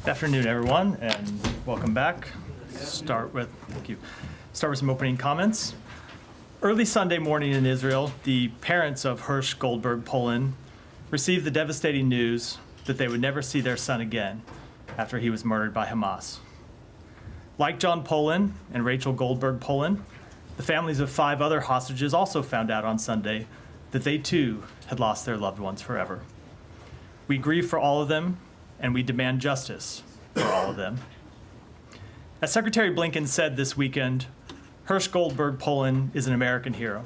Good afternoon, everyone, and welcome back. Start with some opening comments. Early Sunday morning in Israel, the parents of Hirsch Goldberg Polin received the devastating news that they would never see their son again after he was murdered by Hamas. Like John Polin and Rachel Goldberg Polin, the families of 5 other hostages also found out on Sunday that they too had lost their loved ones forever. We grieve for all of them, and we demand justice for all of them. As Secretary Blinken said this weekend, Hirsch Goldberg Polin is an American hero.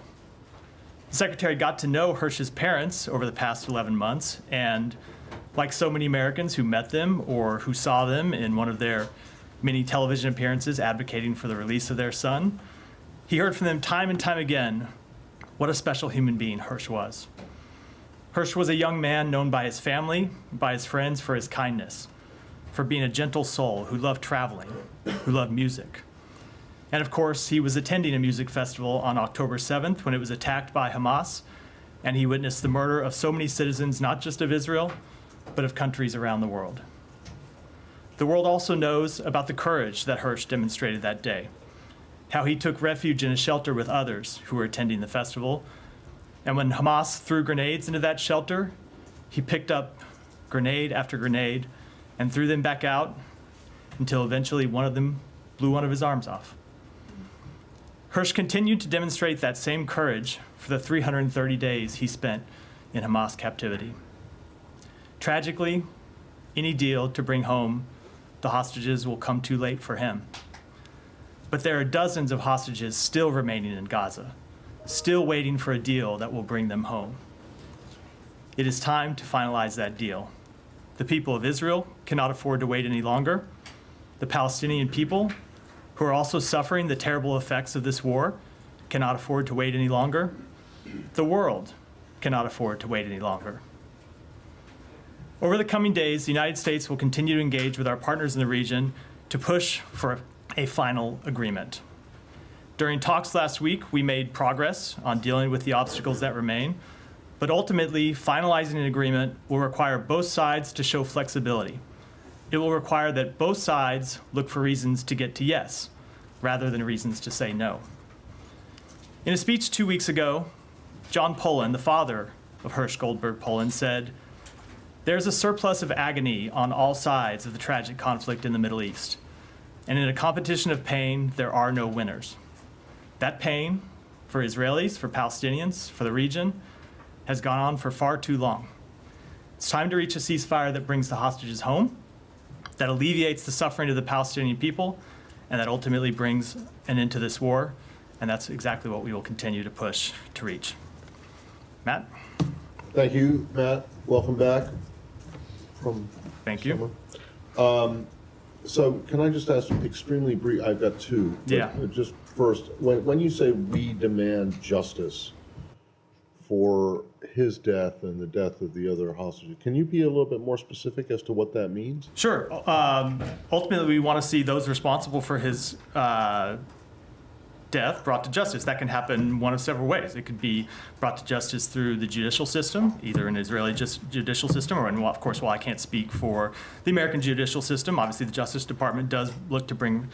The Secretary got to know Hirsch's parents over the past 11 months, and like so many Americans who met them or who saw them in one of their many television appearances advocating for the release of their son, he heard from them time and time again what a special human being Hirsch was. Hirsch was a young man known by his family, by his friends for his kindness, for being a gentle soul who loved traveling, who loved music. And of course, he was attending a music festival on October 7th when it was attacked by Hamas, and he witnessed the murder of so many citizens, not just of Israel, but of countries around the world. The world also knows about the courage that Hirsch demonstrated that day, how he took refuge in a shelter with others who were attending the festival. And when Hamas threw grenades into that shelter, he picked up grenade after grenade and threw them back out until eventually one of them blew one of his arms off. Hirsch continued to demonstrate that same courage for the 330 days he spent in Hamas captivity. Tragically, any deal to bring home the hostages will come too late for him. But there are dozens of hostages still remaining in Gaza, still waiting for a deal that will bring them home. It is time to finalize that deal. The people of Israel cannot afford to wait any longer. The Palestinian people, who are also suffering the terrible effects of this war, cannot afford to wait any longer. The world cannot afford to wait any longer. Over the coming days, the United States will continue to engage with our partners in the region to push for a final agreement. During talks last week, we made progress on dealing with the obstacles that remain, but ultimately, finalizing an agreement will require both sides to show flexibility. It will require that both sides look for reasons to get to yes, rather than reasons to say no. In a speech 2 weeks ago, John Polin, the father of Hirsch Goldberg Polin, said, "There's a surplus of agony on all sides of the tragic conflict in the Middle East, and in a competition of pain, there are no winners. That pain, for Israelis, for Palestinians, for the region, has gone on for far too long. It's time to reach a ceasefire that brings the hostages home, that alleviates the suffering of the Palestinian people, and that ultimately brings an end to this war, and that's exactly what we will continue to push to reach." Matt? Thank you, Matt. Welcome back from Thank you. summer. So can I just ask extremely brief, I've got 2. Yeah. Just first, when you say we demand justice for his death and the death of the other hostages, can you be a little bit more specific as to what that means? Sure. Ultimately, we want to see those responsible for his death brought to justice. That can happen one of several ways. It could be brought to justice through the judicial system, either an Israeli judicial system, or, of course, while I can't speak for the American judicial system, obviously the Justice Department does look to bring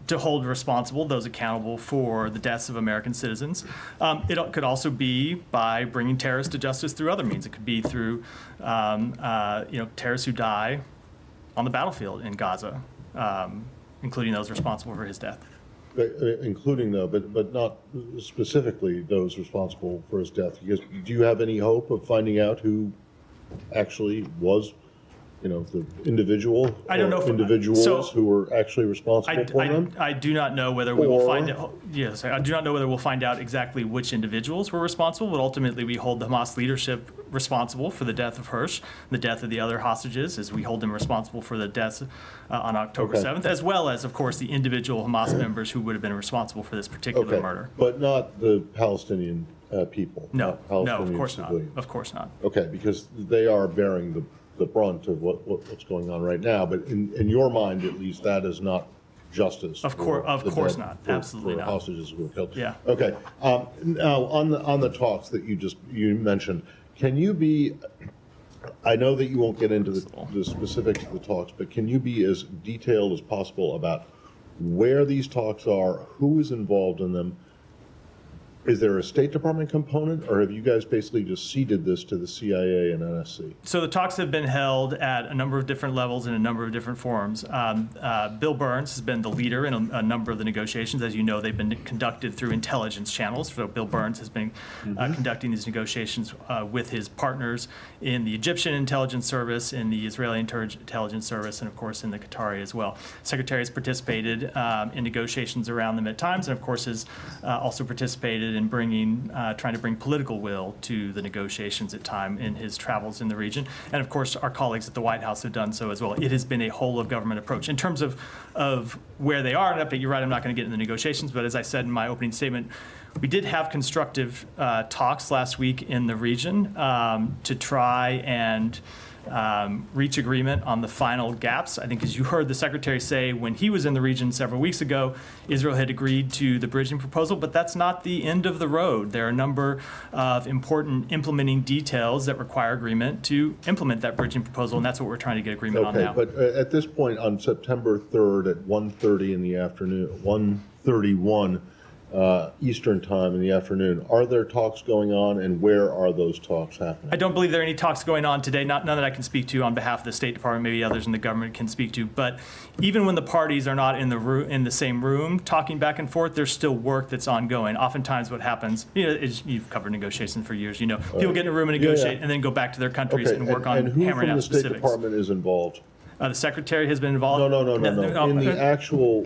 to hold responsible those accountable for the deaths of American citizens. It could also be by bringing terrorists to justice through other means. It could be through terrorists who die on the battlefield in Gaza, including those responsible for his death. Including though, but not specifically those responsible for his death. Because do you have any hope of finding out who actually was, the individual? I don't know if individuals who were actually responsible for them. I do not know whether we will find out. Yes, I do not know whether we'll find out exactly which individuals were responsible. But ultimately, we hold the Hamas leadership responsible for the death of Hirsch, the death of the other hostages, as we hold them responsible for the deaths on October 7th, as well as, of course, the individual Hamas members who would have been responsible for this particular murder. But not the Palestinian people. No, of course civilians. not. Of course not. Okay, because they are bearing the brunt of what's going on right now. But in your mind, at least, that is not justice. Of course not. Absolutely not. Hostages who were killed. Yeah. Okay. Now on the talks that you mentioned, can you be I know that you won't get into the specifics of the talks, but can you be as detailed as possible about where these talks are, who is involved in them? Is there a State Department component, or have you guys basically just ceded this to the CIA and NSC? So the talks have been held at a number of different levels in a number of different forums. Bill Burns has been the leader in a number of the negotiations. As you know, they've been conducted through intelligence channels. So Bill Burns has been conducting these negotiations with his partners in the Egyptian intelligence service, in the Israeli intelligence service, and of course in the Qatari as well. Secretary has participated in negotiations around them at times, and of course has also participated in trying to bring political will to the negotiations at time in his travels in the region. And of course, our colleagues at the White House have done so as well. It has been a whole of government approach. In terms of where they are, and update, you're right, I'm not going to get into the negotiations, but as I said in my opening statement, we did have constructive talks last week in the region to try and reach agreement on the final gaps. I think, as you heard the Secretary say when he was in the region several weeks ago, Israel had agreed to the bridging proposal, but that's not the end of the road. There are a number of important implementing details that require agreement to implement that bridging proposal, and that's what we're trying to get agreement on now. Okay, but at this point, on September 3rd at 1:30 in the afternoon, 1:31 Eastern time in the afternoon, are there talks going on, and where are those talks happening? I don't believe there are any talks going on today, none that I can speak to on behalf of the State Department, maybe others in the government can speak to, but even when the parties are not in the same room talking back and forth, there's still work that's ongoing. Oftentimes what happens, you've covered negotiations for years, people get in a room and negotiate and then go back to their countries and work on hammering out specifics. And who from the State Department is involved? The Secretary has been involved. No. In the actual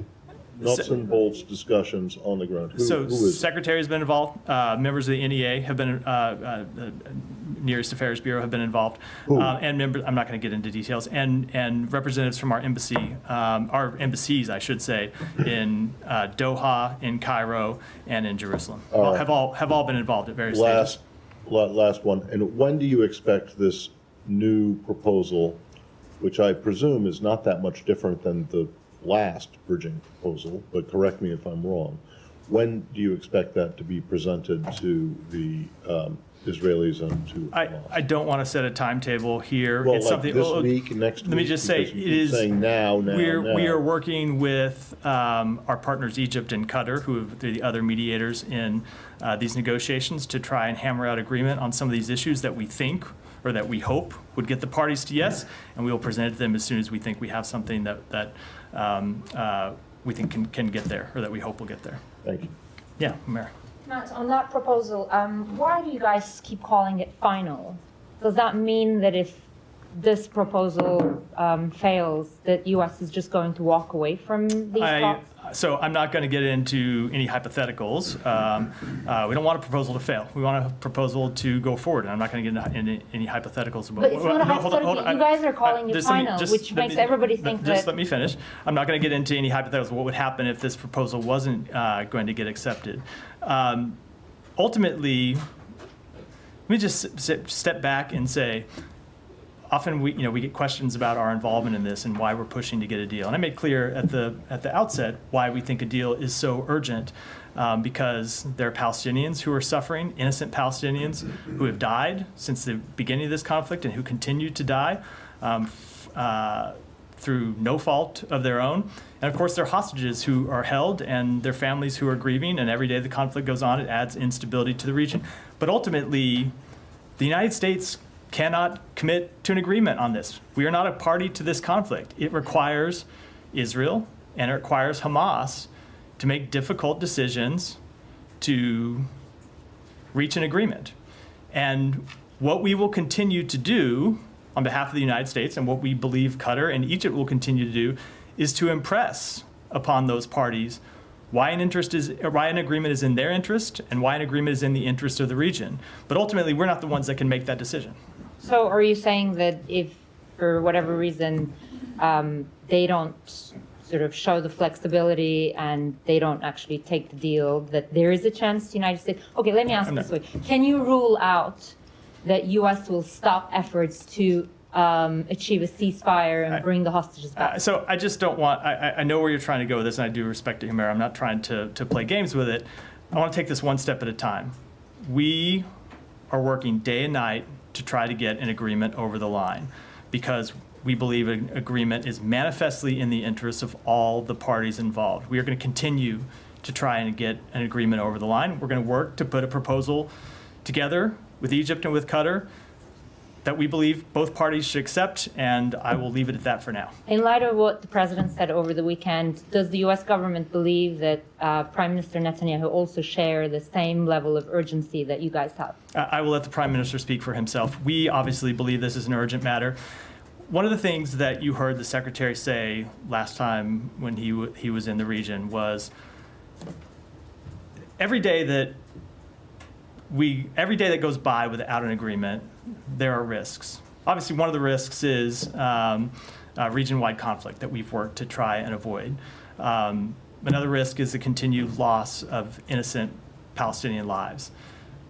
nuts and bolts discussions on the ground. Who is Secretary has been involved. Members of the NEA have been, Near East Affairs Bureau have been involved, and members. I'm not going to get into details. And representatives from our embassies, I should say, in Doha, in Cairo, and in Jerusalem, have all been involved at various stages. Last one. And when do you expect this new proposal, which I presume is not that much different than the last bridging proposal, but correct me if I'm wrong, when do you expect that to be presented to the Israelis and to Hamas? I don't want to set a timetable here. Well, it's like something this week, next week? Let me just say, it is saying now. We are working with our partners Egypt and Qatar, who are the other mediators in these negotiations, to try and hammer out agreement on some of these issues that we think or that we hope would get the parties to yes, and we will present it to them as soon as we think we have something that we think can get there, or that we hope will get there. Thank you. Yeah, Mayor. Matt, on that proposal, why do you guys keep calling it final? Does that mean that if this proposal fails, that U.S. is just going to walk away from these talks? So I'm not going to get into any hypotheticals. We don't want a proposal to fail. We want a proposal to go forward, and I'm not going to get into any hypotheticals about. But it's not a hypothetical. You guys are calling it final, which makes everybody think that. Just let me finish. I'm not going to get into any hypotheticals. What would happen if this proposal wasn't going to get accepted? Ultimately, let me just step back and say, often we get questions about our involvement in this and why we're pushing to get a deal. And I made clear at the outset why we think a deal is so urgent, because there are Palestinians who are suffering, innocent Palestinians who have died since the beginning of this conflict and who continue to die through no fault of their own. And of course, there are hostages who are held and their families who are grieving, and every day the conflict goes on, it adds instability to the region. But ultimately, the United States cannot commit to an agreement on this. We are not a party to this conflict. It requires Israel and it requires Hamas to make difficult decisions to reach an agreement. And what we will continue to do on behalf of the United States, and what we believe Qatar and Egypt will continue to do, is to impress upon those parties why an agreement is in their interest and why an agreement is in the interest of the region. But ultimately, we're not the ones that can make that decision. So are you saying that if, for whatever reason, they don't sort of show the flexibility and they don't actually take the deal, that there is a chance the United States... Okay, let me ask this way. Can you rule out that U.S. will stop efforts to achieve a ceasefire and bring the hostages back? So I just don't want... I know where you're trying to go with this, and I do respect it, Humera. I'm not trying to play games with it. I want to take this one step at a time. We are working day and night to try to get an agreement over the line, because we believe an agreement is manifestly in the interests of all the parties involved. We are going to continue to try and get an agreement over the line. We're going to work to put a proposal together with Egypt and with Qatar that we believe both parties should accept, and I will leave it at that for now. In light of what the president said over the weekend, does the U.S. government believe that Prime Minister Netanyahu also share the same level of urgency that you guys have? I will let the Prime Minister speak for himself. We obviously believe this is an urgent matter. One of the things that you heard the Secretary say last time when he was in the region was every day that goes by without an agreement, there are risks. Obviously, one of the risks is region-wide conflict that we've worked to try and avoid. Another risk is the continued loss of innocent Palestinian lives.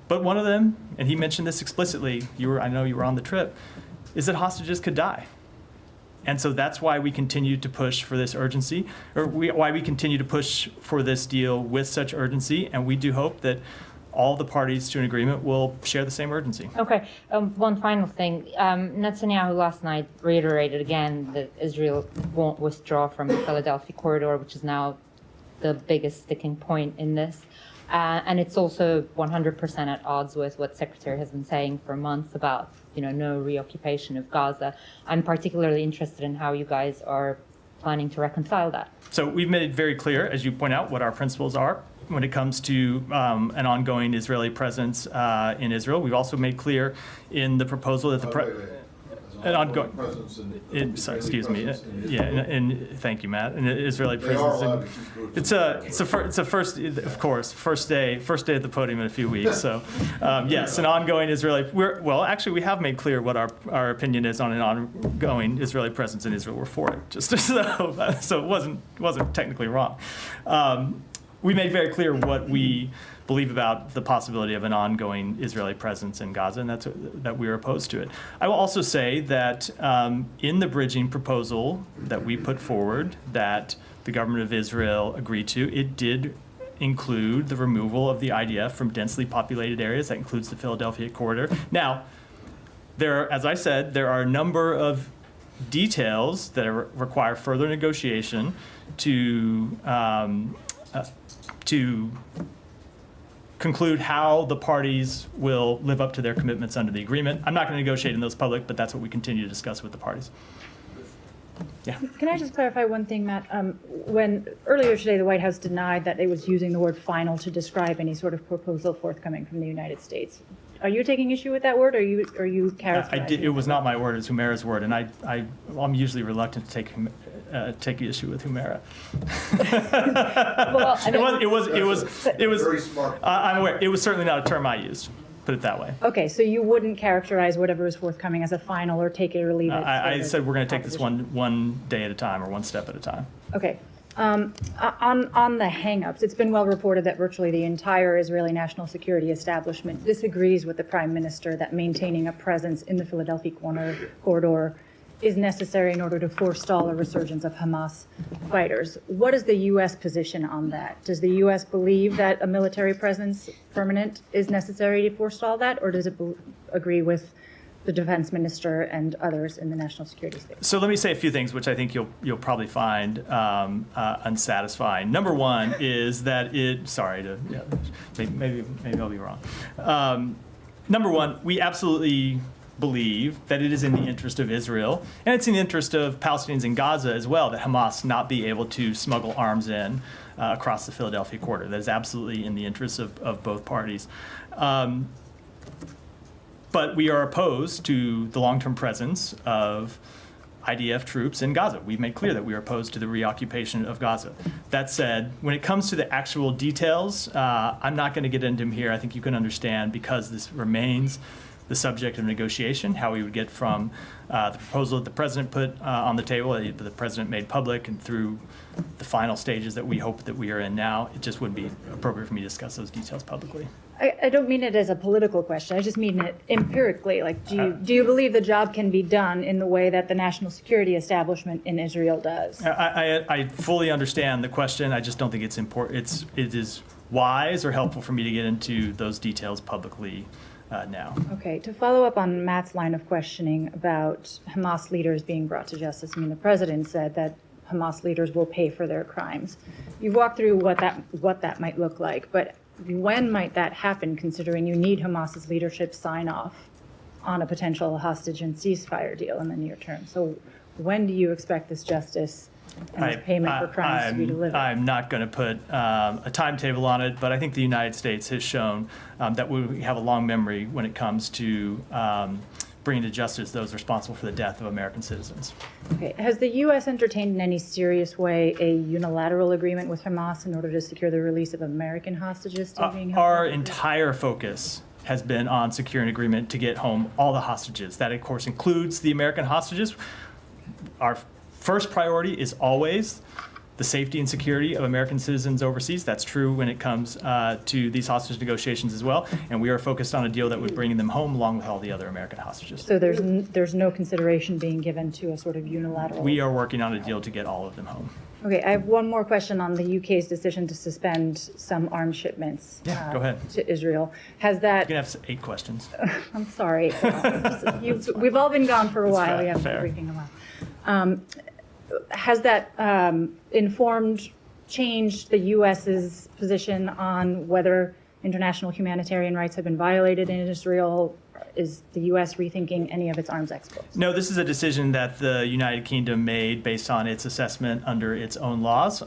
But one of them, and he mentioned this explicitly, I know you were on the trip, is that hostages could die. And so that's why we continue to push for this urgency, why we continue to push for this deal with such urgency, and we do hope that all the parties to an agreement will share the same urgency. Okay, one final thing. Netanyahu last night reiterated again that Israel won't withdraw from the Philadelphia corridor, which is now the biggest sticking point in this. And it's also 100% at odds with what Secretary has been saying for months about, no reoccupation of Gaza. I'm particularly interested in how you guys are planning to reconcile that. So we've made it very clear, as you point out, what our principles are when it comes to an ongoing Israeli presence in Israel. We've also made clear in the proposal that an ongoing presence excuse me. And thank you, Matt. An Israeli presence. It's a first, of course, first day at the podium in a few weeks. So yes, an ongoing Israeli. Actually, we have made clear what our opinion is on an ongoing Israeli presence in Israel. We're for it, just so it wasn't technically wrong. We made very clear what we believe about the possibility of an ongoing Israeli presence in Gaza, and that we are opposed to it. I will also say that in the bridging proposal that we put forward, that the government of Israel agreed to, it did include the removal of the IDF from densely populated areas. That includes the Philadelphia corridor. Now, as I said, there are a number of details that require further negotiation to conclude how the parties will live up to their commitments under the agreement. I'm not going to negotiate in those public, but that's what we continue to discuss with the parties. Yeah. Can I just clarify one thing, Matt? When earlier today the White House denied that it was using the word final to describe any sort of proposal forthcoming from the United States, are you taking issue with that word, or are you characterizing? It was not my word; it was Humera's word, and I'm usually reluctant to take issue with Humera. Well, I mean, it was very smart. I'm aware. It was certainly not a term I used. Put it that way. Okay, so you wouldn't characterize whatever is forthcoming as a final, or take it or leave it? I said we're going to take this one day at a time, or one step at a time. Okay. On the hang-ups, it's been well reported that virtually the entire Israeli national security establishment disagrees with the Prime Minister that maintaining a presence in the Philadelphia corridor is necessary in order to forestall a resurgence of Hamas fighters. What is the U.S. position on that? Does the U.S. believe that a military presence, permanent, is necessary to forestall that, or does it agree with the defense minister and others in the national security space? So let me say a few things, which I think you'll probably find unsatisfying. Number one is that maybe I'll be wrong. Number one, we absolutely believe that it is in the interest of Israel, and it's in the interest of Palestinians in Gaza as well, that Hamas not be able to smuggle arms in across the Philadelphia corridor. That is absolutely in the interest of both parties. But we are opposed to the long-term presence of IDF troops in Gaza. We've made clear that we are opposed to the reoccupation of Gaza. That said, when it comes to the actual details, I'm not going to get into them here. I think you can understand, because this remains the subject of negotiation, how we would get from the proposal that the president put on the table, that the president made public, and through the final stages that we hope that we are in now. It just wouldn't be appropriate for me to discuss those details publicly. I don't mean it as a political question. I just mean it empirically. Like, do you believe the job can be done in the way that the national security establishment in Israel does? I fully understand the question. I just don't think it's important. It is wise or helpful for me to get into those details publicly now. Okay, to follow up on Matt's line of questioning about Hamas leaders being brought to justice, I mean, the president said that Hamas leaders will pay for their crimes. You've walked through what that might look like, but when might that happen, considering you need Hamas's leadership sign off on a potential hostage and ceasefire deal in the near term? So when do you expect this justice and this payment for crimes to be delivered? I'm not going to put a timetable on it, but I think the United States has shown that we have a long memory when it comes to bringing to justice those responsible for the death of American citizens. Okay. Has the U.S. entertained in any serious way a unilateral agreement with Hamas in order to secure the release of American hostages still being held? Our entire focus has been on securing an agreement to get home all the hostages. That, of course, includes the American hostages. Our first priority is always the safety and security of American citizens overseas. That's true when it comes to these hostage negotiations as well. And we are focused on a deal that would bring them home along with all the other American hostages. So there's no consideration being given to a sort of unilateral? We are working on a deal to get all of them home. Okay, I have one more question on the UK's decision to suspend some arms shipments Go ahead. to Israel. Has that, You can have 8 questions. I'm sorry, we've all been gone for a while, fair, we haven't fair. been briefing a lot. Has that changed the U.S.'s position on whether international humanitarian rights have been violated in Israel? Is the U.S. rethinking any of its arms exports? No, this is a decision that the United Kingdom made based on its assessment under its own laws.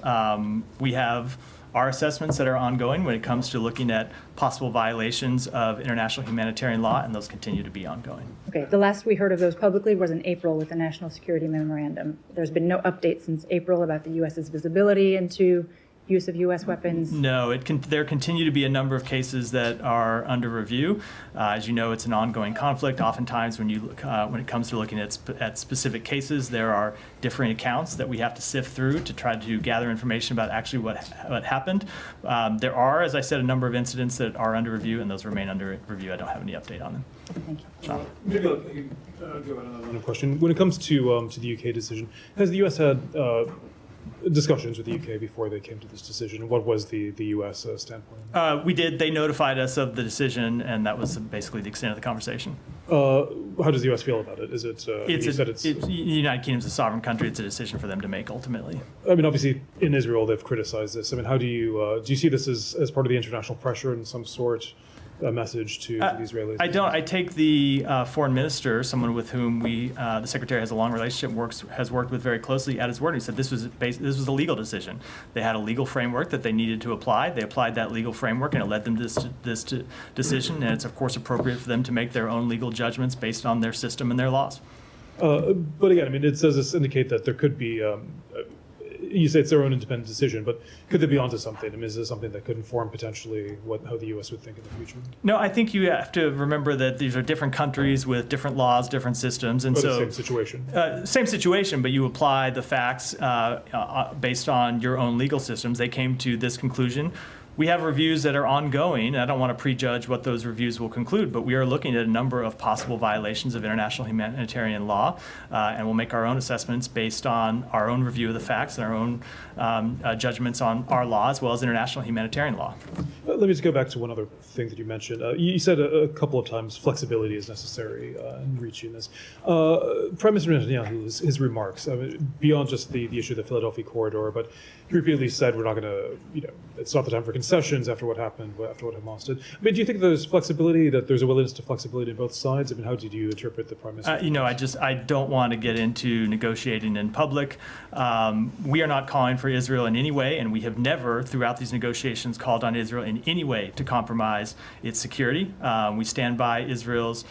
We have our assessments that are ongoing when it comes to looking at possible violations of international humanitarian law, and those continue to be ongoing. Okay, the last we heard of those publicly was in April with the National Security Memorandum. There's been no update since April about the U.S.'s visibility into use of U.S. weapons. No, there continue to be a number of cases that are under review. As you know, it's an ongoing conflict. Oftentimes, when it comes to looking at specific cases, there are differing accounts that we have to sift through to try to gather information about actually what happened. There are, as I said, a number of incidents that are under review, and those remain under review. I don't have any update on them. Thank you. Sean? Maybe I'll go on another line of question. When it comes to the UK decision, has the US had discussions with the UK before they came to this decision? What was the US standpoint? We did. They notified us of the decision, and that was basically the extent of the conversation. How does the US feel about it? Is it? The United Kingdom's a sovereign country. It's a decision for them to make ultimately. I mean, obviously, in Israel, they've criticized this. I mean, how do you see this as part of the international pressure in some sort? A message to the Israelis? I don't. I take the foreign minister, someone with whom the secretary has a long relationship, has worked with very closely, at his word. He said this was a legal decision. They had a legal framework that they needed to apply. They applied that legal framework, and it led them to this decision. And it's of course appropriate for them to make their own legal judgments based on their system and their laws. But again, I mean, does this indicate that there could be? You say it's their own independent decision, but could they be onto something? I mean, is this something that could inform potentially how the U.S. would think in the future? No, I think you have to remember that these are different countries with different laws, different systems, and But so the same situation. Same situation, but you apply the facts based on your own legal systems. They came to this conclusion. We have reviews that are ongoing. I don't want to prejudge what those reviews will conclude, but we are looking at a number of possible violations of international humanitarian law, and we'll make our own assessments based on our own review of the facts and our own judgments on our law as well as international humanitarian law. Let me just go back to one other thing that you mentioned. You said a couple of times flexibility is necessary in reaching this. Prime Minister Netanyahu, his remarks, I mean, beyond just the issue of the Philadelphia corridor, but he repeatedly said we're not going to, it's not the time for concessions after what happened, after what Hamas did. I mean, do you think there's flexibility, that there's a willingness to flexibility on both sides? I mean, how did you interpret the Prime Minister? I don't want to get into negotiating in public. We are not calling for Israel in any way, and we have never, throughout these negotiations, called on Israel in any way to compromise its security. We stand by Israel's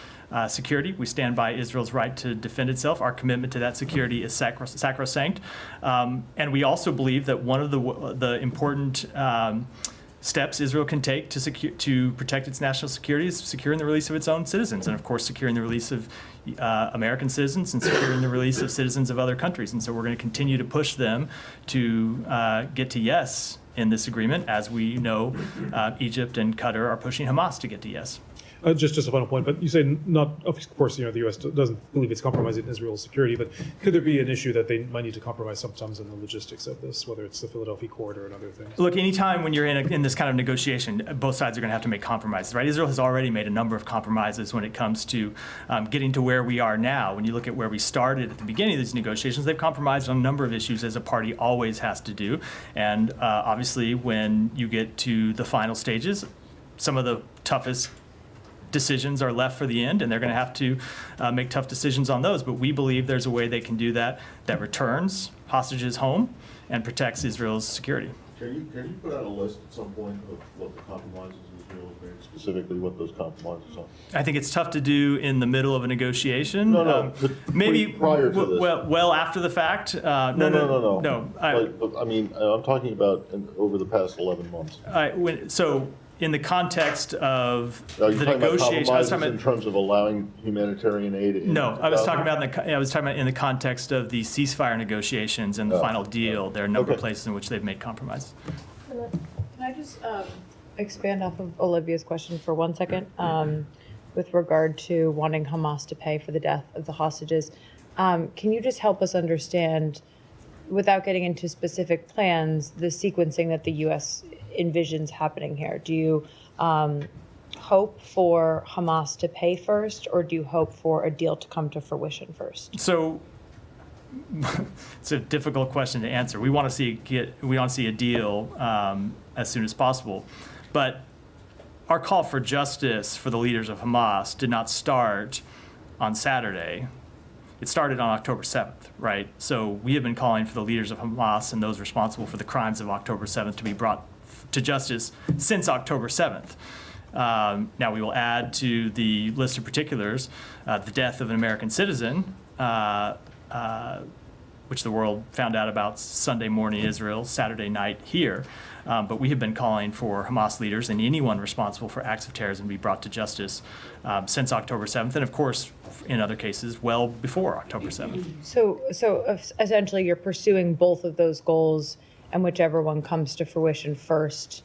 security. We stand by Israel's right to defend itself. Our commitment to that security is sacrosanct. And we also believe that one of the important steps Israel can take to protect its national security is securing the release of its own citizens, and of course securing the release of American citizens and securing the release of citizens of other countries. And so we're going to continue to push them to get to yes in this agreement, as we know Egypt and Qatar are pushing Hamas to get to yes. Just a final point, but you say not, of course, the U.S. doesn't believe it's compromising Israel's security, but could there be an issue that they might need to compromise sometimes in the logistics of this, whether it's the Philadelphia corridor and other things? Look, anytime when you're in this kind of negotiation, both sides are going to have to make compromises, right? Israel has already made a number of compromises when it comes to getting to where we are now. When you look at where we started at the beginning of these negotiations, they've compromised on a number of issues, as a party always has to do. And obviously, when you get to the final stages, some of the toughest decisions are left for the end, and they're going to have to make tough decisions on those. But we believe there's a way they can do that returns hostages home and protects Israel's security. Can you put out a list at some point of what the compromises Israel has made, specifically what those compromises are? I think it's tough to do in the middle of a negotiation. No, but maybe prior to this. Well after the fact. No. No. I mean, I'm talking about over the past 11 months. So in the context of Are the you talking about negotiation, I was compromises talking in terms of allowing humanitarian aid? I was talking about in the context of the ceasefire negotiations and the final deal. There are a number of Okay. places in which they've made compromises. Can I just expand off of Olivia's question for 1 second with regard to wanting Hamas to pay for the death of the hostages? Can you just help us understand, without getting into specific plans, the sequencing that the U.S. envisions happening here? Do you hope for Hamas to pay first, or do you hope for a deal to come to fruition first? So it's a difficult question to answer. We want to see a deal as soon as possible, but our call for justice for the leaders of Hamas did not start on Saturday. It started on October 7th, right? So we have been calling for the leaders of Hamas and those responsible for the crimes of October 7th to be brought to justice since October 7th. Now we will add to the list of particulars the death of an American citizen, which the world found out about Sunday morning in Israel, Saturday night here. But we have been calling for Hamas leaders and anyone responsible for acts of terrorism to be brought to justice since October 7th, and of course, in other cases, well before October 7th. So essentially, you're pursuing both of those goals, and whichever one comes to fruition first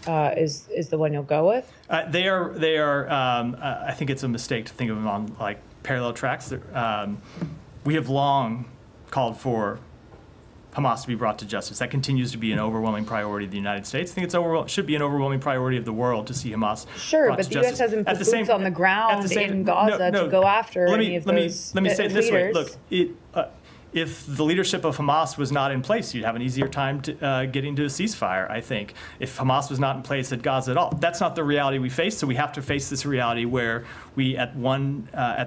is the one you'll go with? They are. I think it's a mistake to think of them on like parallel tracks. We have long called for Hamas to be brought to justice. That continues to be an overwhelming priority of the United States. I think it should be an overwhelming priority of the world to see Hamas Sure, brought but to the U.S. justice. hasn't At put the same- boots on the ground at the same- in Gaza to go after any of those Let me say it this way. leaders. Look, if the leadership of Hamas was not in place, you'd have an easier time getting to a ceasefire, I think, if Hamas was not in place at Gaza at all. That's not the reality we face, so we have to face this reality where we, at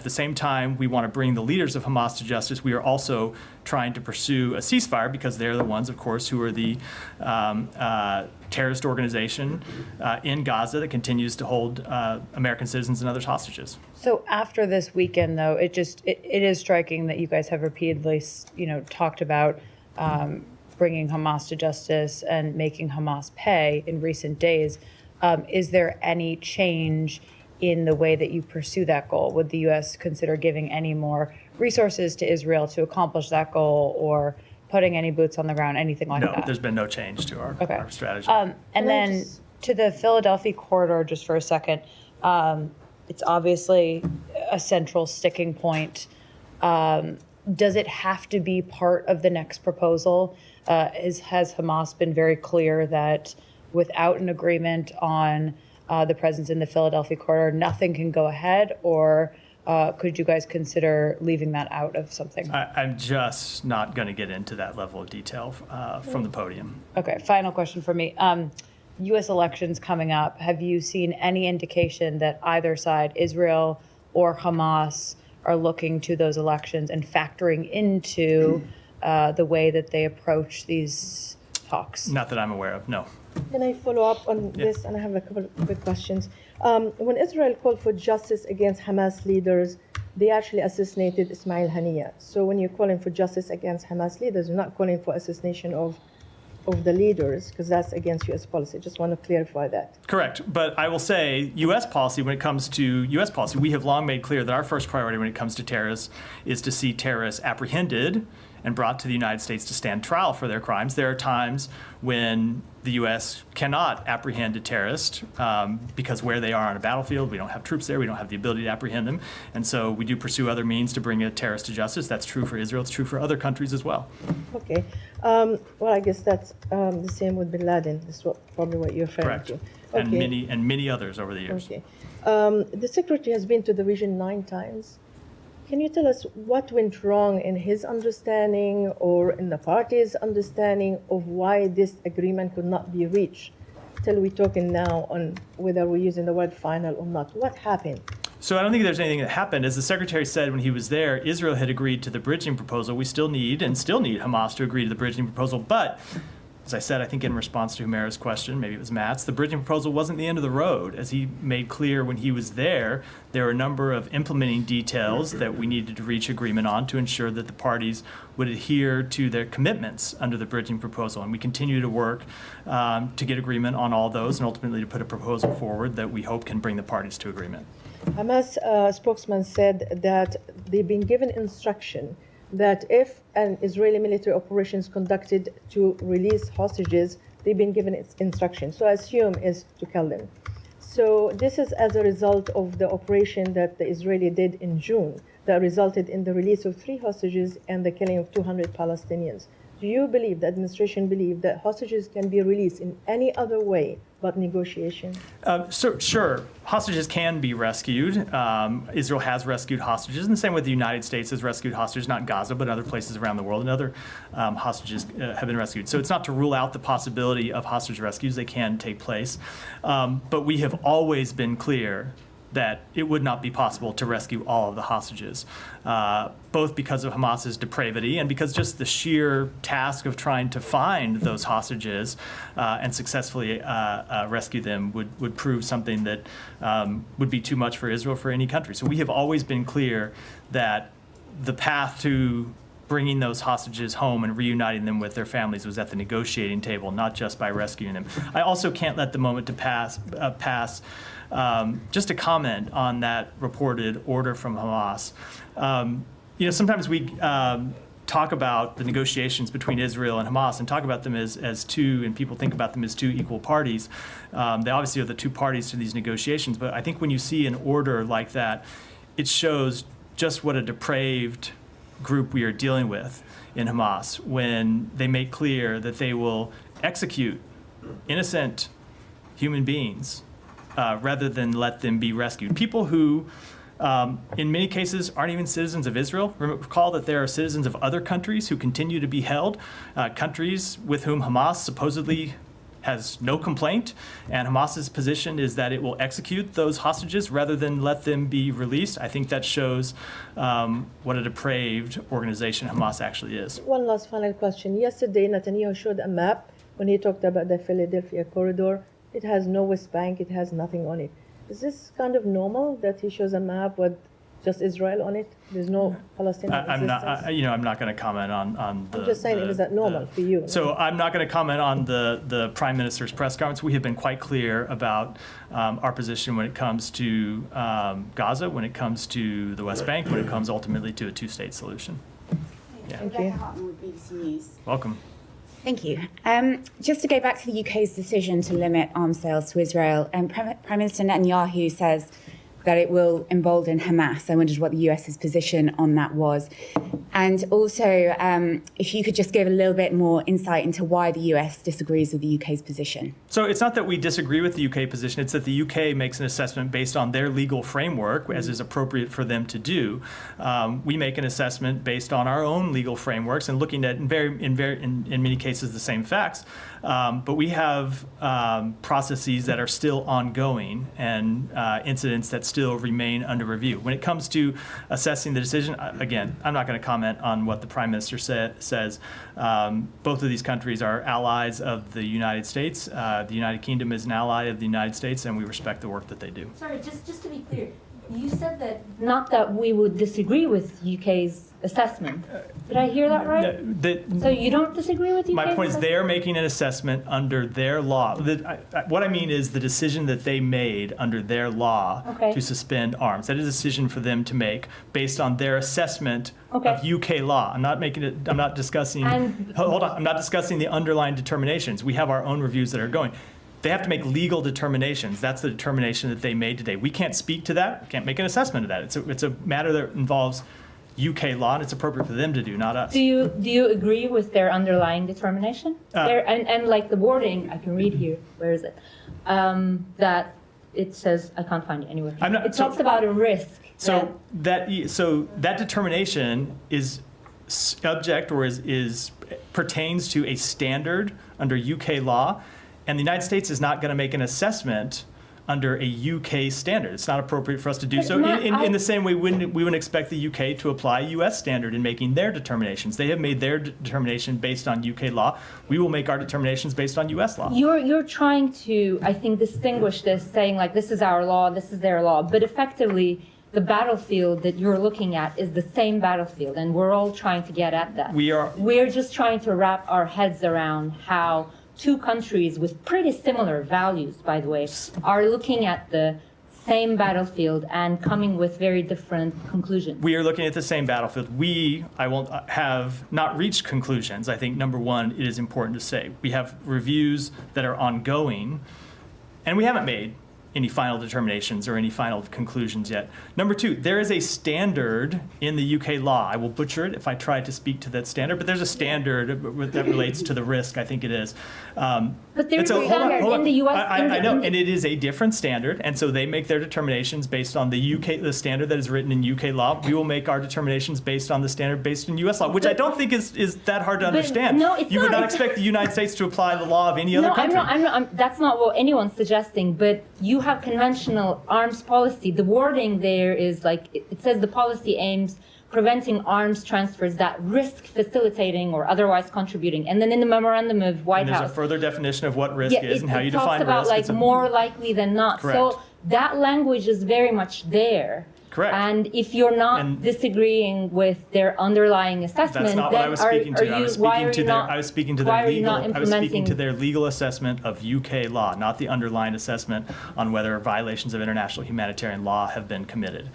the same time, we want to bring the leaders of Hamas to justice. We are also trying to pursue a ceasefire because they're the ones, of course, who are the terrorist organization in Gaza that continues to hold American citizens and others hostages. So after this weekend, though, it is striking that you guys have repeatedly, talked about bringing Hamas to justice and making Hamas pay in recent days. Is there any change in the way that you pursue that goal? Would the U.S. consider giving any more resources to Israel to accomplish that goal, or putting any boots on the ground, anything like that? No, there's been no change to our strategy. And then to the Philadelphia corridor, just for a second, it's obviously a central sticking point. Does it have to be part of the next proposal? Has Hamas been very clear that without an agreement on the presence in the Philadelphia corridor, nothing can go ahead, or could you guys consider leaving that out of something? I'm just not going to get into that level of detail from the podium. Okay, final question for me. U.S. elections coming up. Have you seen any indication that either side, Israel or Hamas, are looking to those elections and factoring into the way that they approach these talks? Not that I'm aware of, no. Can I follow up on this? And I have a couple of quick questions. When Israel called for justice against Hamas leaders, they actually assassinated Ismail Haniyeh. So when you're calling for justice against Hamas leaders, you're not calling for assassination of the leaders, because that's against U.S. policy. Just want to clarify that. Correct. But I will say U.S. policy, when it comes to U.S. policy, we have long made clear that our first priority when it comes to terrorists is to see terrorists apprehended and brought to the United States to stand trial for their crimes. There are times when the U.S. cannot apprehend a terrorist because where they are on a battlefield, we don't have troops there, we don't have the ability to apprehend them, and so we do pursue other means to bring a terrorist to justice. That's true for Israel, it's true for other countries as well. Okay. Well, I guess that's the same with Bin Laden. That's probably what you're referring Correct. to. And Okay. many others over the years. Okay. The secretary has been to the region 9 times. Can you tell us what went wrong in his understanding or in the party's understanding of why this agreement could not be reached? Till we're talking now on whether we're using the word final or not. What happened? So I don't think there's anything that happened. As the secretary said when he was there, Israel had agreed to the bridging proposal. We still need Hamas to agree to the bridging proposal. But as I said, I think in response to Humaira's question, maybe it was Matt's, the bridging proposal wasn't the end of the road. As he made clear when he was there were a number of implementing details that we needed to reach agreement on to ensure that the parties would adhere to their commitments under the bridging proposal. And we continue to work to get agreement on all those and ultimately to put a proposal forward that we hope can bring the parties to agreement. Hamas spokesman said that they've been given instruction that if an Israeli military operation is conducted to release hostages, they've been given instruction. So I assume is to kill them. So this is as a result of the operation that the Israeli did in June that resulted in the release of 3 hostages and the killing of 200 Palestinians. Do you believe, the administration believe, that hostages can be released in any other way but negotiation? Sure, hostages can be rescued. Israel has rescued hostages, in the same way the United States has rescued hostages, not in Gaza, but other places around the world, and other hostages have been rescued. So it's not to rule out the possibility of hostage rescues. They can take place. But we have always been clear that it would not be possible to rescue all of the hostages, both because of Hamas's depravity and because just the sheer task of trying to find those hostages and successfully rescue them would prove something that would be too much for Israel, for any country. So we have always been clear that the path to bringing those hostages home and reuniting them with their families was at the negotiating table, not just by rescuing them. I also can't let the moment to pass just to comment on that reported order from Hamas. Sometimes we talk about the negotiations between Israel and Hamas and talk about them as two, and people think about them as two equal parties. They obviously are the two parties to these negotiations, but I think when you see an order like that, it shows just what a depraved group we are dealing with in Hamas when they make clear that they will execute innocent human beings rather than let them be rescued. People who, in many cases, aren't even citizens of Israel. Recall that there are citizens of other countries who continue to be held, countries with whom Hamas supposedly has no complaint, and Hamas's position is that it will execute those hostages rather than let them be released. I think that shows what a depraved organization Hamas actually is. One last final question. Yesterday, Netanyahu showed a map when he talked about the Philadelphia corridor. It has no West Bank, it has nothing on it. Is this kind of normal that he shows a map with just Israel on it? There's no Palestinian existence? I'm not going to comment on the... I'm just saying, is that normal for you? So I'm not going to comment on the Prime Minister's press conference. We have been quite clear about our position when it comes to Gaza, when it comes to the West Bank, when it comes ultimately to a two-state solution. Yeah. Thank you. BBC News. Welcome. Thank you. Just to go back to the UK's decision to limit arms sales to Israel, Prime Minister Netanyahu says that it will embolden Hamas. I wondered what the US's position on that was. And also, if you could just give a little bit more insight into why the US disagrees with the UK's position. So it's not that we disagree with the UK position, it's that the UK makes an assessment based on their legal framework, as is appropriate for them to do. We make an assessment based on our own legal frameworks and looking at, in many cases, the same facts. But we have processes that are still ongoing and incidents that still remain under review. When it comes to assessing the decision, again, I'm not going to comment on what the Prime Minister says. Both of these countries are allies of the United States. The United Kingdom is an ally of the United States, and we respect the work that they do. Sorry, just to be clear, You said that not that we would disagree with UK's assessment. Did I hear that right? So you don't disagree with UK's My point is assessment? they're making an assessment under their law. What I mean is the decision that they made under their law Okay. to suspend arms. That is a decision for them to make based on their assessment Okay. of UK law. I'm not discussing, And- hold on, I'm not discussing the underlying determinations. We have our own reviews that are going. They have to make legal determinations. That's the determination that they made today. We can't speak to that. We can't make an assessment of that. It's a matter that involves UK law, and it's appropriate for them to do, not us. Do you agree with their underlying determination? And like the wording, I can read here. Where is it? That it says I can't find it anywhere. It talks about a risk. So that determination is subject or is pertains to a standard under UK law, and the United States is not going to make an assessment under a UK standard. It's not appropriate for us to do But so. Matt, In the same way, we wouldn't expect the UK to apply a US standard in making their determinations. They have made their determination based on UK law. We will make our determinations based on US law. You're trying to, I think, distinguish this, saying like this is our law, this is their law, but effectively the battlefield that you're looking at is the same battlefield, and we're all trying to get at that. We're just trying to wrap our heads around how two countries with pretty similar values, by the way, are looking at the same battlefield and coming with very different conclusions. We are looking at the same battlefield. Have not reached conclusions. I think, number one, it is important to say. We have reviews that are ongoing, and we haven't made any final determinations or any final conclusions yet. Number two, there is a standard in the UK law. I will butcher it if I try to speak to that standard, but there's a standard that relates to the risk, I think it is. But there's a standard in the US. I know, and it is a different standard, and so they make their determinations based on the standard that is written in UK law. We will make our determinations based on the standard based in US law, which I don't think is that hard to understand. No, it's you would not. not expect the United States to apply the law of any other country. That's not what anyone's suggesting, but you have conventional arms policy. The wording there is like, it says the policy aims preventing arms transfers that risk facilitating or otherwise contributing. And then in the memorandum of White And there's House. a further definition of what risk is and how you it define talks about risk. like It's a- more likely than not. Correct. So that language is very much there. Correct. And if you're not And- disagreeing with their underlying assessment, That's not then what I was speaking to. I was speaking to why their are you not legal. I was speaking implementing? to their legal assessment of UK law, not the underlying assessment on whether violations of international humanitarian law have been committed.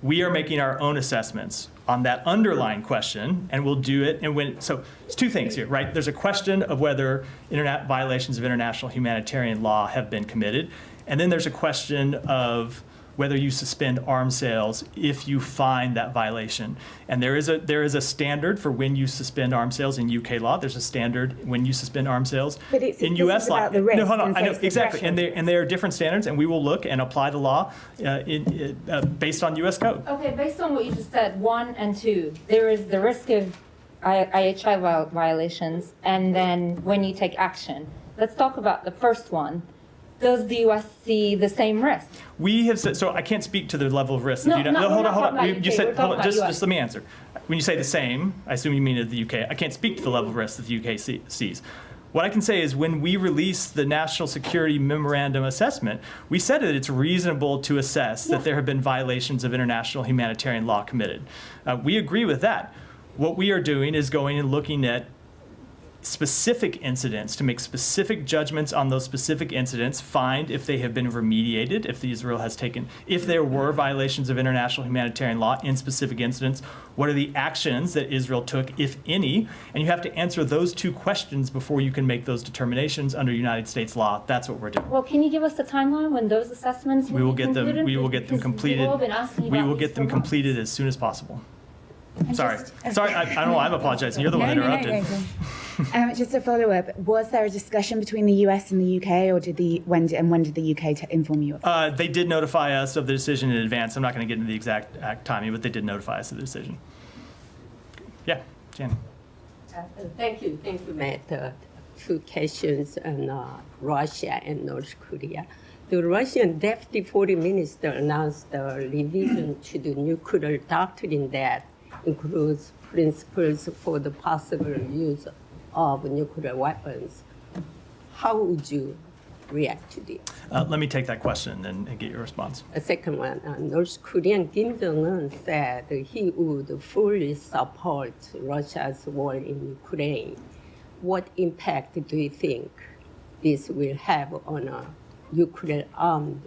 We are making our own assessments on that underlying question, and we'll do it. And so it's two things here, right? There's a question of whether violations of international humanitarian law have been committed, and then there's a question of whether you suspend arms sales if you find that violation. And there is a standard for when you suspend arms sales in UK law. There's a standard when you suspend arms sales But it's in US law. about the risk No, hold on. and I know safety exactly, and thresholds. there are different standards, and we will look and apply the law based on US code. Okay, based on what you just said, 1 and 2, there is the risk of IHI violations, and then when you take action. Let's talk about the first one. Does the U.S. see the same risk? We have said, so I can't speak to the level of risk. No, that no, we're hold not on. talking about You UK, said, we're hold on, talking about US. just let me answer. When you say the same, I assume you mean the UK. I can't speak to the level of risk that the UK sees. What I can say is when we released the National Security Memorandum Assessment, we said that it's reasonable to assess that there have been violations of international humanitarian law committed. We agree with that. What we are doing is going and looking at specific incidents to make specific judgments on those specific incidents, find if they have been remediated, if there were violations of international humanitarian law in specific incidents, what are the actions that Israel took, if any, and you have to answer those two questions before you can make those determinations under United States law. That's what we're doing. Well, can you give us the timeline when those assessments will be concluded? We will get them Because completed. we've all been asking We about will these get them for months. completed as soon as possible. Sorry. just- Sorry, I don't know, I'm apologizing. You're the one that interrupted. Just a follow up. Was there a discussion between the US and the UK, or when did the UK inform you? They did notify us of the decision in advance. I'm not going to get into the exact timing, but they did notify us of the decision. Yeah, Jan. Thank you, Matt. Two questions on Russia and North Korea. The Russian Deputy Foreign Minister announced a revision to the nuclear doctrine that includes principles for the possible use of nuclear weapons. How would you react to this? Let me take that question and get your response. A second one, North Korean Kim Jong-un said he would fully support Russia's war in Ukraine. What impact do you think this will have on Ukraine armed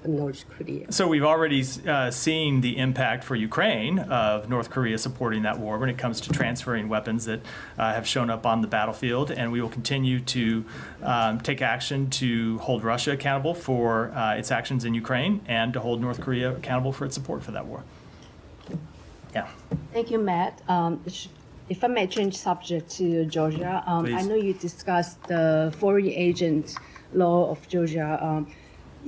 North Korea? So we've already seen the impact for Ukraine of North Korea supporting that war when it comes to transferring weapons that have shown up on the battlefield, and we will continue to take action to hold Russia accountable for its actions in Ukraine and to hold North Korea accountable for its support for that war. Yeah. Thank you, Matt. If I may change subject to Georgia, I Please. know you discussed the foreign agent law of Georgia.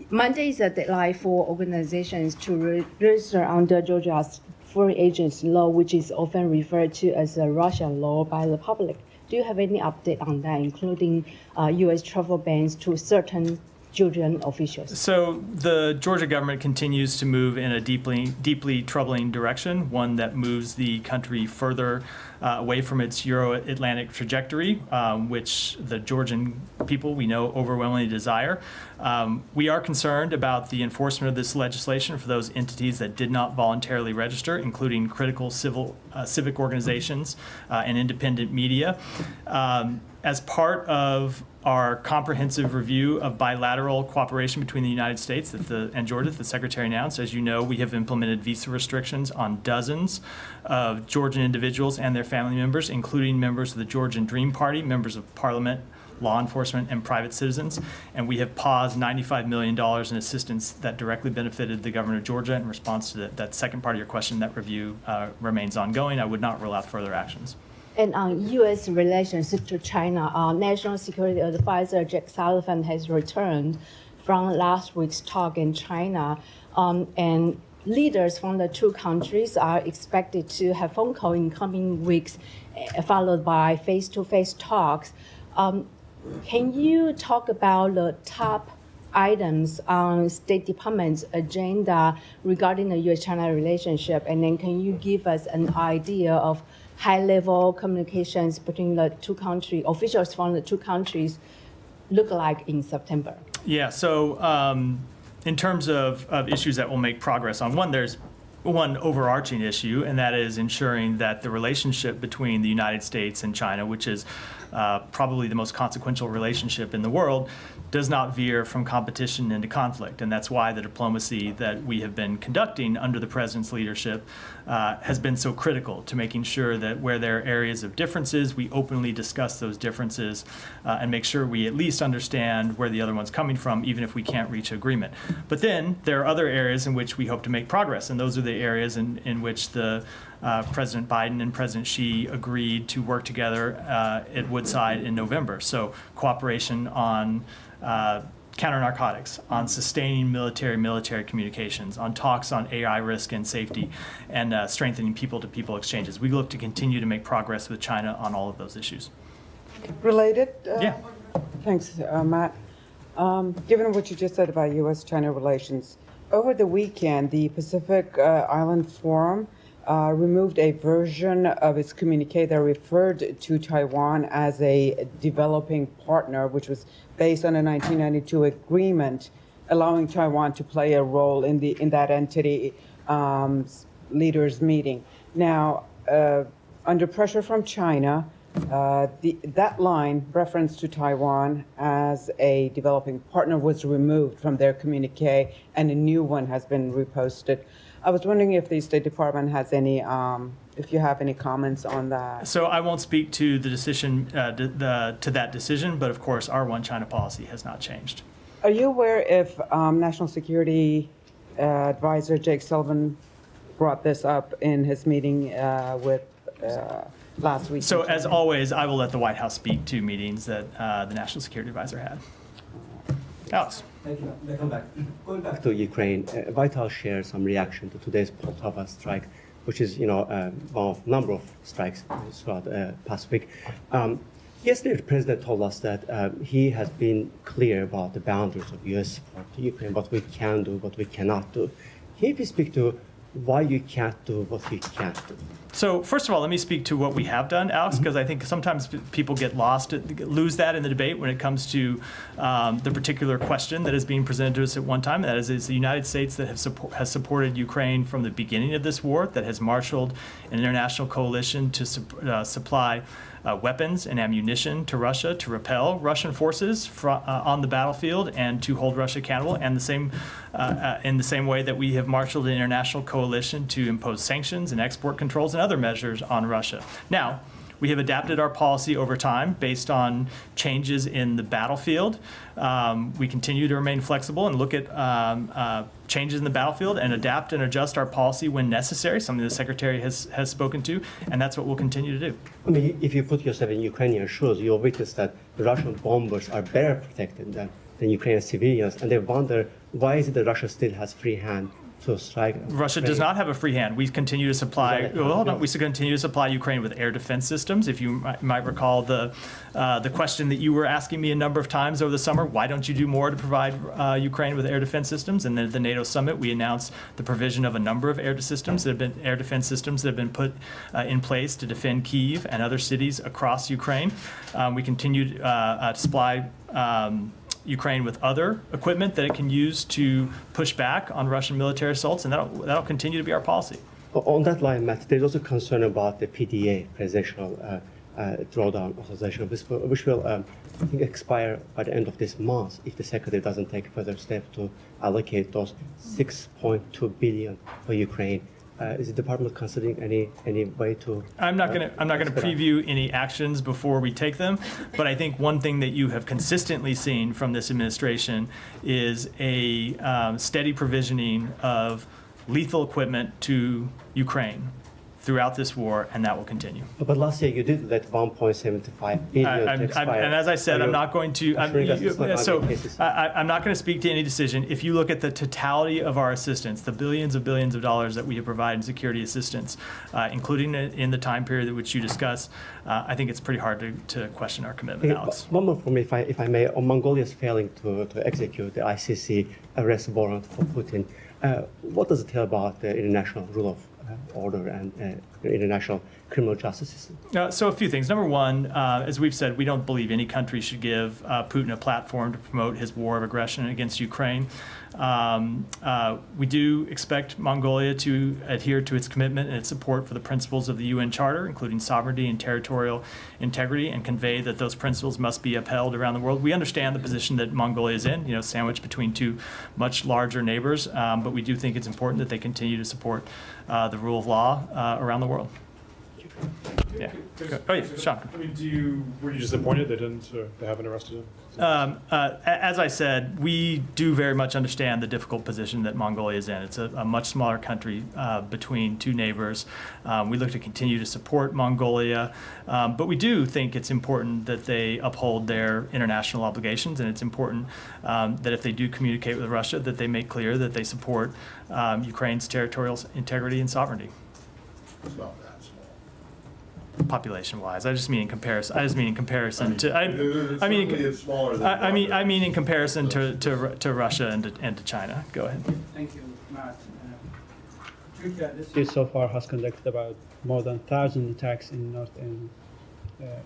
Monday is the deadline for organizations to register under Georgia's foreign agents law, which is often referred to as a Russian law by the public. Do you have any update on that, including U.S. travel bans to certain Georgian officials? So the Georgia government continues to move in a deeply troubling direction, one that moves the country further away from its Euro-Atlantic trajectory, which the Georgian people we know overwhelmingly desire. We are concerned about the enforcement of this legislation for those entities that did not voluntarily register, including critical civic organizations and independent media. As part of our comprehensive review of bilateral cooperation between the United States and Georgia that the Secretary announced, as you know, we have implemented visa restrictions on dozens of Georgian individuals and their family members, including members of the Georgian Dream Party, members of parliament, law enforcement, and private citizens. And we have paused $95 million in assistance that directly benefited the government of Georgia. In response to that second part of your question, that review remains ongoing. I would not rule out further actions. And on U.S. relations to China, National Security Advisor Jake Sullivan has returned from last week's talk in China, and leaders from the two countries are expected to have phone call in coming weeks, followed by face-to-face talks. Can you talk about the top items on State Department's agenda regarding the U.S.-China relationship, and then can you give us an idea of high-level communications between the two countries, officials from the two countries, look like in September? Yeah, so in terms of issues that will make progress on, there's one overarching issue, and that is ensuring that the relationship between the United States and China, which is probably the most consequential relationship in the world, does not veer from competition into conflict. And that's why the diplomacy that we have been conducting under the President's leadership has been so critical to making sure that where there are areas of differences, we openly discuss those differences and make sure we at least understand where the other one's coming from, even if we can't reach agreement. But then there are other areas in which we hope to make progress, and those are the areas in which the President Biden and President Xi agreed to work together at Woodside in November. So cooperation on counter-narcotics, on sustaining military communications, on talks on AI risk and safety, and strengthening people-to-people exchanges. We look to continue to make progress with China on all of those issues. Related? Yeah. Thanks, Matt. Given what you just said about U.S.-China relations, over the weekend, the Pacific Island Forum removed a version of its communique that referred to Taiwan as a developing partner, which was based on a 1992 agreement allowing Taiwan to play a role in that entity leaders meeting. Now, under pressure from China, that line, reference to Taiwan as a developing partner, was removed from their communique, and a new one has been reposted. I was wondering if the State Department has any, if you have any comments on that. So I won't speak to the decision, to that decision, but of course, our One China policy has not changed. Are you aware if National Security Advisor Jake Sullivan brought this up in his meeting with last week? So as always, I will let the White House speak to meetings that the National Security Advisor had. Alex. Thank you. Going back to Ukraine, White House shared some reaction to today's Poltava strike, which is, one of a number of strikes throughout the past week. Yesterday, the president told us that he has been clear about the boundaries of U.S. support to Ukraine, what we can do, what we cannot do. Can you please speak to why you can't do what you can't do? So first of all, let me speak to what we have done, Alex, because I think sometimes people get lost, lose that in the debate when it comes to the particular question that is being presented to us at one time. That is the United States that has supported Ukraine from the beginning of this war, that has marshaled an international coalition to supply weapons and ammunition to Russia to repel Russian forces on the battlefield and to hold Russia accountable, and in the same way that we have marshaled an international coalition to impose sanctions and export controls and other measures on Russia. Now, we have adapted our policy over time based on changes in the battlefield. We continue to remain flexible and look at changes in the battlefield and adapt and adjust our policy when necessary, something the Secretary has spoken to, and that's what we'll continue to do. I mean, if you put yourself in Ukrainian shoes, you'll witness that the Russian bombers are better protected than Ukrainian civilians, and they wonder why is it that Russia still has free hand to strike. Russia does not have a free hand. We continue to supply. We continue to supply Ukraine with air defense systems. If you might recall the question that you were asking me a number of times over the summer, why don't you do more to provide Ukraine with air defense systems? And then at the NATO summit, we announced the provision of a number of air defense systems that have been put in place to defend Kyiv and other cities across Ukraine. We continue to supply Ukraine with other equipment that it can use to push back on Russian military assaults, and that'll continue to be our policy. On that line, Matt, there's also concern about the PDA, presidential drawdown authorization, which will I think expire by the end of this month if the Secretary doesn't take further steps to allocate those $6.2 billion for Ukraine. Is the department considering any way to? I'm not going to preview any actions before we take them, but I think one thing that you have consistently seen from this administration is a steady provisioning of lethal equipment to Ukraine throughout this war, and that will continue. But last year you did let $1.75 billion expire. And as I said, I'm not going to. I'm not going to speak to any decision. If you look at the totality of our assistance, the billions of dollars that we have provided in security assistance, including in the time period which you discussed, I think it's pretty hard to question our commitment, Alex. One more from me, if I may. On Mongolia's failing to execute the ICC arrest warrant for Putin, what does it tell about the international rule of order and international criminal justice system? So a few things. Number one, as we've said, we don't believe any country should give Putin a platform to promote his war of aggression against Ukraine. We do expect Mongolia to adhere to its commitment and its support for the principles of the UN Charter, including sovereignty and territorial integrity, and convey that those principles must be upheld around the world. We understand the position that Mongolia is in, sandwiched between two much larger neighbors, but we do think it's important that they continue to support the rule of law around the world. Yeah. Oh yeah, Sean. I mean, were you disappointed they haven't arrested him? As I said, we do very much understand the difficult position that Mongolia is in. It's a much smaller country between two neighbors. We look to continue to support Mongolia, but we do think it's important that they uphold their international obligations, and it's important that if they do communicate with Russia, that they make clear that they support Ukraine's territorial integrity and sovereignty. It's not that small. Population-wise, I mean in comparison to Russia and to China. Go ahead. Thank you, Matt. Turkey so far has conducted about more than 1,000 attacks in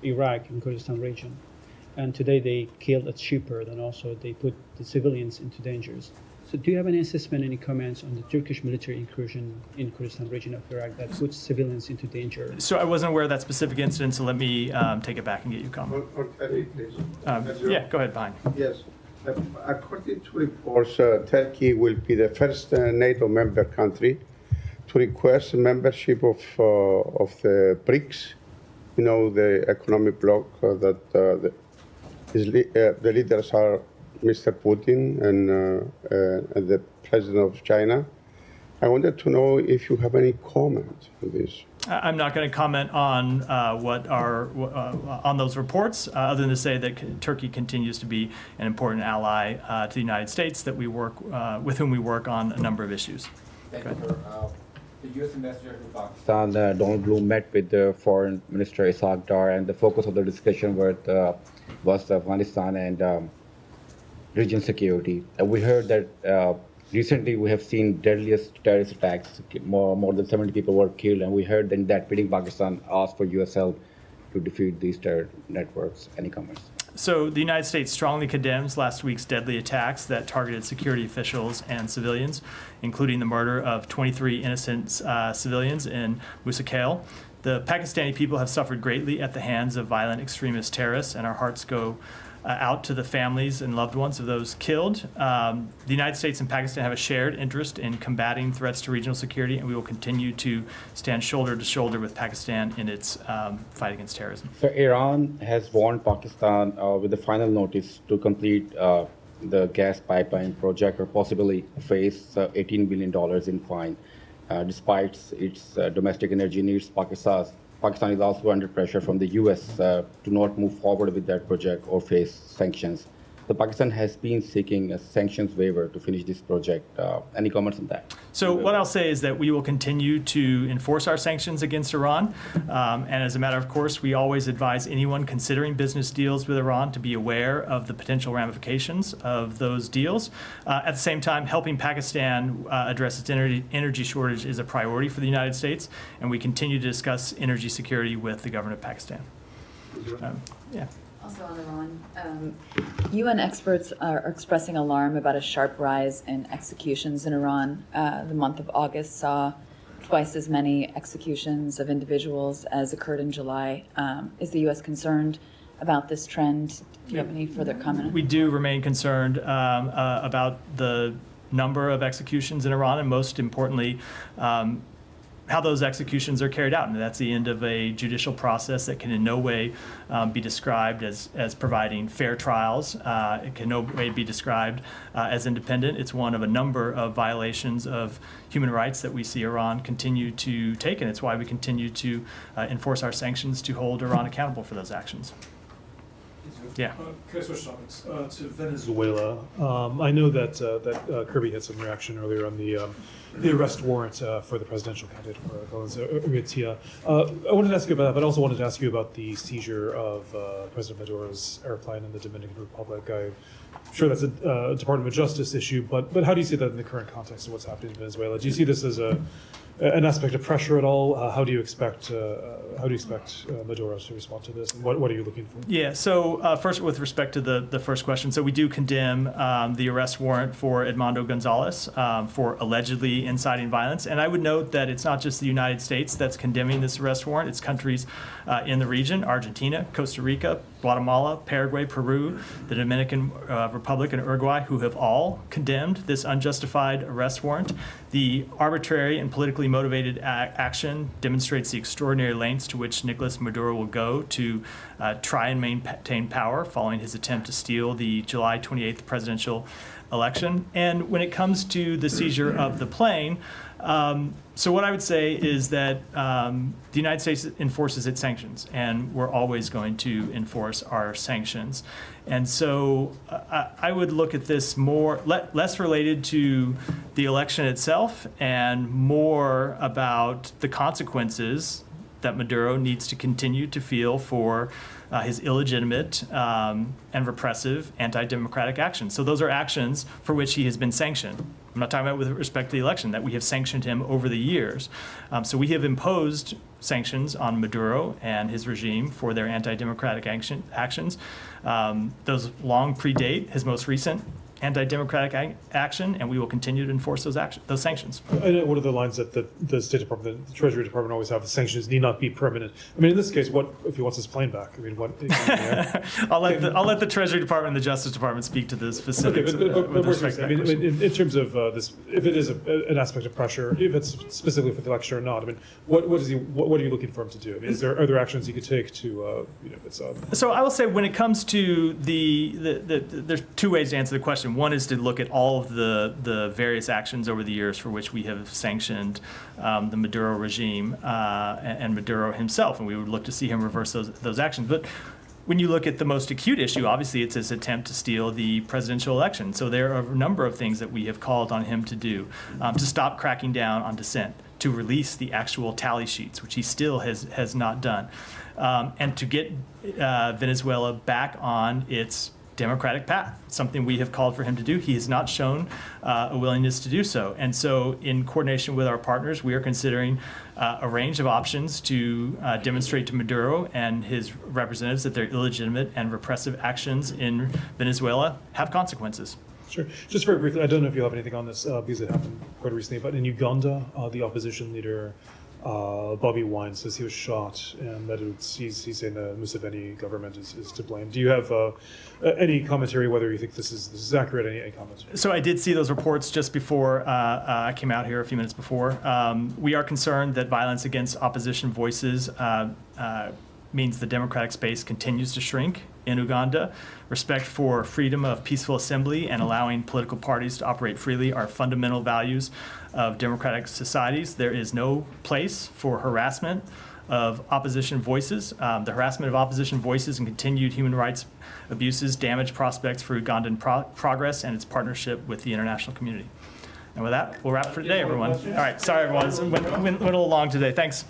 Iraq and Kurdistan region, and today they killed a shepherd, and also they put the civilians into dangers. So do you have any assessment, any comments on the Turkish military incursion in Kurdistan region of Iraq that puts civilians into danger? So I wasn't aware of that specific incident, so let me take it back and get you comment. Yeah, go ahead, behind. Yes. According to reports, Turkey will be the first NATO member country to request membership of the BRICS, the economic bloc that the leaders are Mr. Putin and the president of China. I wanted to know if you have any comment on this. I'm not going to comment on on those reports, other than to say that Turkey continues to be an important ally to the United States that we work with whom we work on a number of issues. Thank you, sir. The U.S. ambassador to Pakistan, Donald Blum, met with the Foreign Minister Ishaq Dar, and the focus of the discussion was Afghanistan and region security. We heard that recently we have seen deadliest terrorist attacks. More than 70 people were killed, and we heard in that meeting Pakistan asked for U.S. help to defeat these terror networks. Any comments? So the United States strongly condemns last week's deadly attacks that targeted security officials and civilians, including the murder of 23 innocent civilians in Musa Khel. The Pakistani people have suffered greatly at the hands of violent extremist terrorists, and our hearts go out to the families and loved ones of those killed. The United States and Pakistan have a shared interest in combating threats to regional security, and we will continue to stand shoulder to shoulder with Pakistan in its fight against terrorism. So Iran has warned Pakistan with the final notice to complete the gas pipeline project or possibly face $18 billion in fine. Despite its domestic energy needs, Pakistan is also under pressure from the U.S. To not move forward with that project or face sanctions. So Pakistan has been seeking a sanctions waiver to finish this project. Any comments on that? So what I'll say is that we will continue to enforce our sanctions against Iran. And as a matter of course, we always advise anyone considering business deals with Iran to be aware of the potential ramifications of those deals. At the same time, helping Pakistan address its energy shortage is a priority for the United States, and we continue to discuss energy security with the government of Pakistan. Yeah. Also on Iran, UN experts are expressing alarm about a sharp rise in executions in Iran. The month of August saw twice as many executions of individuals as occurred in July. Is the U.S. concerned about this trend? Do you have any further comment? We do remain concerned about the number of executions in Iran, and most importantly, how those executions are carried out. And that's the end of a judicial process that can in no way be described as providing fair trials. It can no way be described as independent. It's one of a number of violations of human rights that we see Iran continue to take, and it's why we continue to enforce our sanctions to hold Iran accountable for those actions. Yeah. Can I switch topics to Venezuela? I know that Kirby had some reaction earlier on the arrest warrant for the presidential candidate for Urrutia. I wanted to ask you about that, but I also wanted to ask you about the seizure of President Maduro's airplane in the Dominican Republic. I'm sure that's a Department of Justice issue, but how do you see that in the current context of what's happening in Venezuela? Do you see this as an aspect of pressure at all? How do you expect Maduro to respond to this, and what are you looking for? Yeah. So first, with respect to the first question, so we do condemn the arrest warrant for Edmundo Gonzalez for allegedly inciting violence, and I would note that it's not just the United States that's condemning this arrest warrant. It's countries in the region: Argentina, Costa Rica, Guatemala, Paraguay, Peru, the Dominican Republic, and Uruguay, who have all condemned this unjustified arrest warrant. The arbitrary and politically motivated action demonstrates the extraordinary lengths to which Nicolas Maduro will go to try and maintain power following his attempt to steal the July 28th presidential election. And when it comes to the seizure of the plane, so what I would say is that the United States enforces its sanctions, and we're always going to enforce our sanctions. And so I would look at this less related to the election itself and more about the consequences that Maduro needs to continue to feel for his illegitimate and repressive anti-democratic actions. So those are actions for which he has been sanctioned. I'm not talking about with respect to the election, that we have sanctioned him over the years. So we have imposed sanctions on Maduro and his regime for their anti-democratic actions. Those long predate his most recent anti-democratic action, and we will continue to enforce those sanctions. I know one of the lines that the State Department, the Treasury Department always have: the sanctions need not be permanent. I mean, in this case, what if he wants his plane back? I mean, what? I'll let the Treasury Department and the Justice Department speak to the specifics. Okay, but in terms of this, if it is an aspect of pressure, if it's specifically for the election or not, I mean, what are you looking for him to do? I mean, are there actions he could take to, if it's? So I will say, when it comes to there's two ways to answer the question. One is to look at all of the various actions over the years for which we have sanctioned the Maduro regime and Maduro himself, and we would look to see him reverse those actions. But when you look at the most acute issue, obviously it's his attempt to steal the presidential election. So there are a number of things that we have called on him to do: to stop cracking down on dissent, to release the actual tally sheets, which he still has not done, and to get Venezuela back on its democratic path, something we have called for him to do. He has not shown a willingness to do so. And so in coordination with our partners, we are considering a range of options to demonstrate to Maduro and his representatives that their illegitimate and repressive actions in Venezuela have consequences. Sure. Just very briefly, I don't know if you have anything on this because it happened quite recently, but in Uganda, the opposition leader, Bobby Wine, says he was shot and that he's saying the Museveni government is to blame. Do you have any commentary whether you think this is accurate? Any comments? So I did see those reports just before I came out here a few minutes before. We are concerned that violence against opposition voices means the democratic space continues to shrink in Uganda. Respect for freedom of peaceful assembly and allowing political parties to operate freely are fundamental values of democratic societies. There is no place for harassment of opposition voices. The harassment of opposition voices and continued human rights abuses damage prospects for Ugandan progress and its partnership with the international community. And with that, we'll wrap for today, everyone. All right, sorry, everyone. Went a little long today. Thanks.